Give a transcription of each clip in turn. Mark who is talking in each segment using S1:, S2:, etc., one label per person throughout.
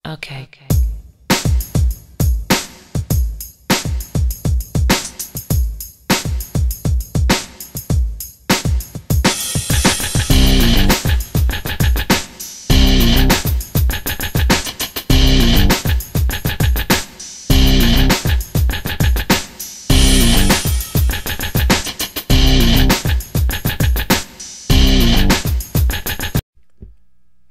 S1: Okay.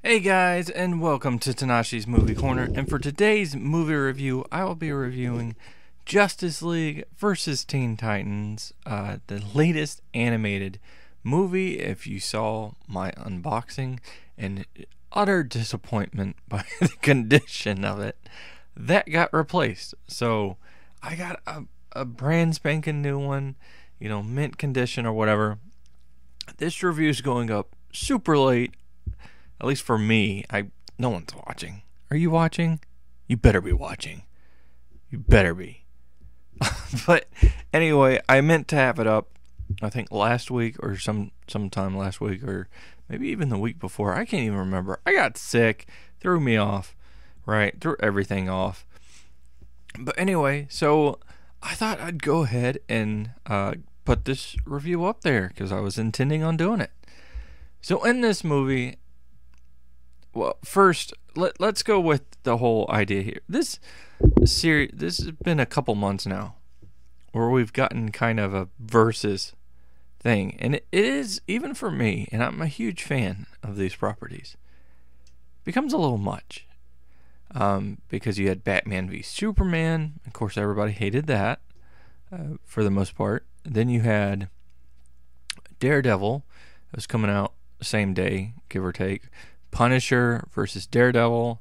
S2: Hey guys, and welcome to Tnashi's Movie Corner, and for today's movie review, I will be reviewing Justice League vs. Teen Titans, the latest animated movie. If you saw my unboxing and utter disappointment by the condition of it, that got replaced. So I got a brand spanking new one, mint condition or whatever. This review is going up super late. At least for me. No one's watching. Are you watching? You better be watching. You better be. But anyway, I meant to have it up, I think last week or sometime last week or maybe even the week before. I can't even remember. I got sick. Threw me off. Right? Threw everything off. But anyway, so I thought I'd go ahead and put this review up there because I was intending on doing it. So in this movie... Well, first, let's go with the whole idea here. This has been a couple months now where we've gotten kind of a versus thing. And it is, even for me, and I'm a huge fan of these properties, becomes a little much. Because you had Batman v Superman. Of course, everybody hated that for the most part. Then you had Daredevil. It was coming out the same day, give or take. Punisher versus Daredevil,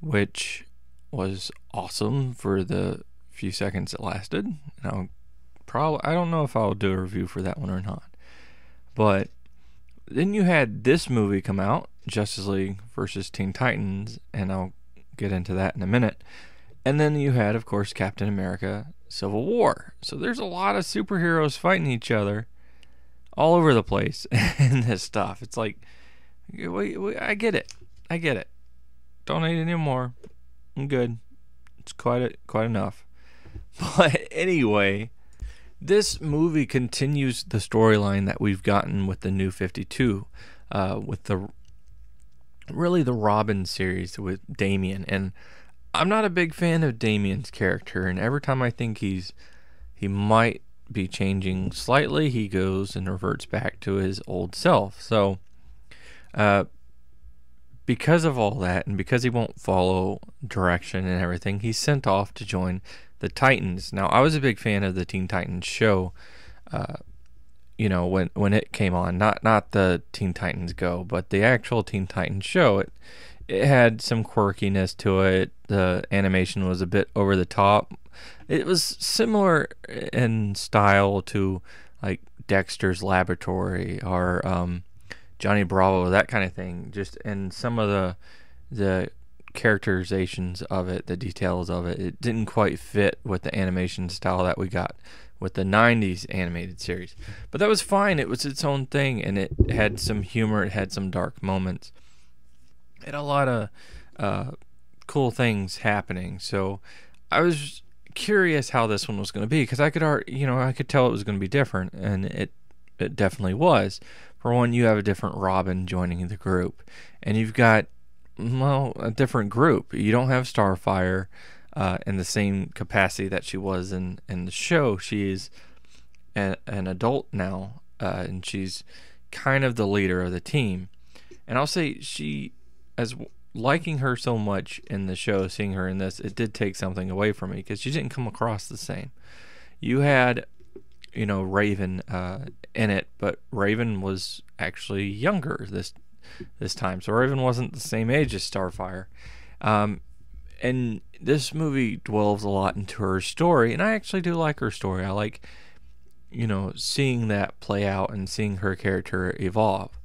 S2: which was awesome for the few seconds it lasted. Now, I don't know if I'll do a review for that one or not. But then you had this movie come out, Justice League versus Teen Titans, and I'll get into that in a minute. And then you had, of course, Captain America Civil War. So there's a lot of superheroes fighting each other all over the place in this stuff. It's like, I get it. Don't need any more. I'm good. It's quite enough. But anyway, this movie continues the storyline that we've gotten with the New 52, with the Robin series with Damian. And I'm not a big fan of Damian's character, and every time I think he might be changing slightly, he goes and reverts back to his old self. So because of all that, and because he won't follow direction and everything, he's sent off to join the Titans. Now, I was a big fan of the Teen Titans show, when it came on. Not the Teen Titans Go, but the actual Teen Titans show. It had some quirkiness to it. The animation was a bit over the top. It was similar in style to like Dexter's Laboratory or Johnny Bravo, that kind of thing. Just and some of the characterizations of it, the details of it, it didn't quite fit with the animation style that we got with the 90s animated series. But that was fine. It was its own thing, and it had some humor. It had some dark moments. It had a lot of cool things happening. So I was curious how this one was going to be because I could tell it was going to be different, and it definitely was. For one, you have a different Robin joining the group, and you've got, a different group. You don't have Starfire in the same capacity that she was in the show. She is an adult now, and she's kind of the leader of the team. And I'll say as liking her so much in the show, seeing her in this, it did take something away from me because she didn't come across the same. You had Raven in it, but Raven was actually younger this time, so Raven wasn't the same age as Starfire. And this movie dwells a lot into her story, and I actually do like her story. I like, seeing that play out and seeing her character evolve.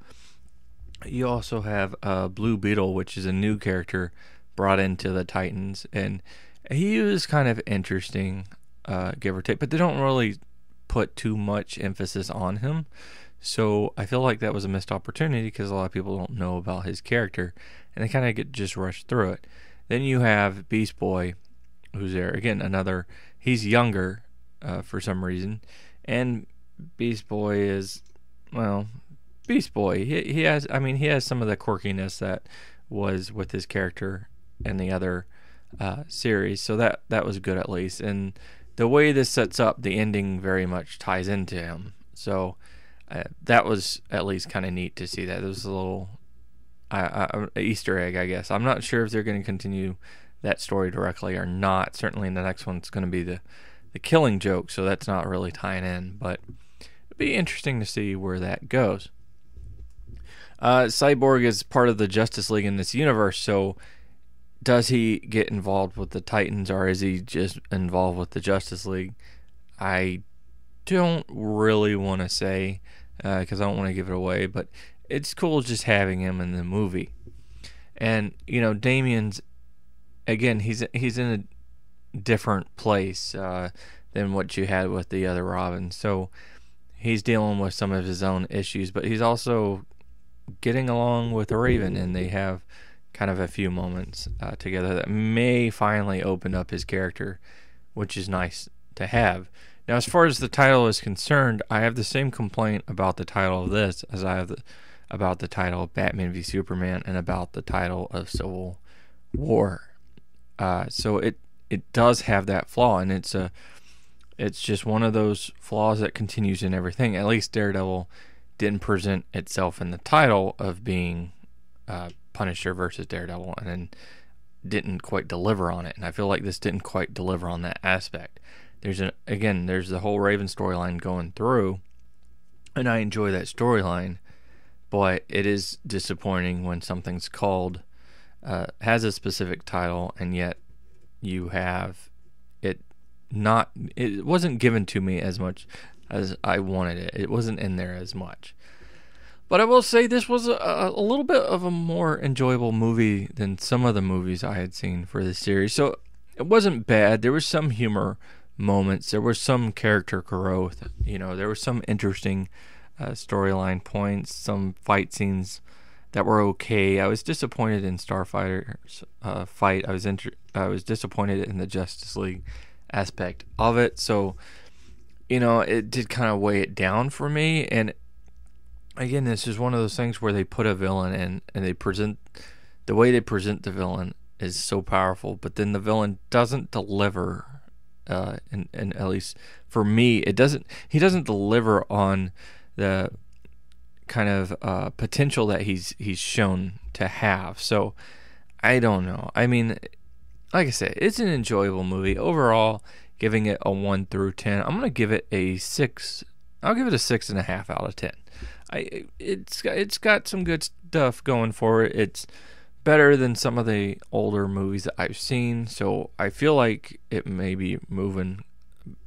S2: You also have Blue Beetle, which is a new character brought into the Titans, and he was kind of interesting, give or take, but they don't really put too much emphasis on him. So I feel like that was a missed opportunity because a lot of people don't know about his character. and they kind of get just rushed through it. Then you have Beast Boy, who's there again. He's younger for some reason, and Beast Boy is, well, Beast Boy. He has some of the quirkiness that was with his character in the other series, so that was good at least. And the way this sets up, the ending very much ties into him. So that was at least kind of neat to see that. There was a little Easter egg, I guess. I'm not sure if they're going to continue that story directly or not. Certainly, the next one's going to be the Killing Joke, so that's not really tying in. But it'd be interesting to see where that goes. Cyborg is part of the Justice League in this universe, so does he get involved with the Titans, or is he just involved with the Justice League? I don't really want to say, because I don't want to give it away, but it's cool just having him in the movie. And, Damian's, again, he's in a different place than what you had with the other Robin. So he's dealing with some of his own issues, but he's also getting along with Raven, and they have kind of a few moments together that may finally open up his character, which is nice to have. Now, as far as the title is concerned, I have the same complaint about the title of this as I have about the title of Batman v Superman and about the title of Civil War. So it does have that flaw, and it's just one of those flaws that continues in everything. At least Daredevil didn't present itself in the title of being Punisher versus Daredevil, and then didn't quite deliver on it. And I feel like this didn't quite deliver on that aspect. There's the whole Raven storyline going through, and I enjoy that storyline, but it is disappointing when something's called has a specific title, and yet you have it wasn't given to me as much as I wanted it. It wasn't in there as much. But I will say this was a little bit of a more enjoyable movie than some of the movies I had seen for this series. So it wasn't bad. There was some humor moments. There was some character growth. There was some interesting storyline points, some fight scenes that were okay. I was disappointed in Starfighter's fight. I was disappointed in the Justice League aspect of it. So, it did kind of weigh it down for me. And again, this is one of those things where they put a villain in, and the way they present the villain is so powerful, but then the villain doesn't deliver. And at least for me, he doesn't deliver on the kind of potential that he's shown to have. So I don't know. I mean, like I said, it's an enjoyable movie overall. Giving it a 1 through 10, I'm gonna give it a 6. I'll give it a 6.5 out of 10. It's got some good stuff going for it. It's better than some of the older movies that I've seen, so I feel like it may be moving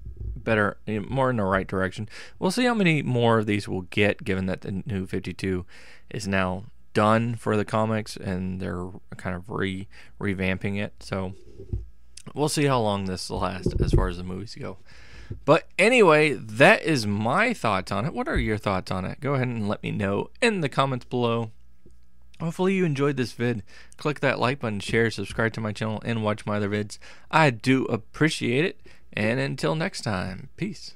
S2: better, more in the right direction. We'll see how many more of these we'll get, given that the New 52 is now done for the comics and they're kind of revamping it. So we'll see how long this will last as far as the movies go. But anyway, that is my thoughts on it. What are your thoughts on it? Go ahead and let me know in the comments below. Hopefully you enjoyed this vid. Click that like button, share, subscribe to my channel, and watch my other vids. I do appreciate it. And until next time, peace.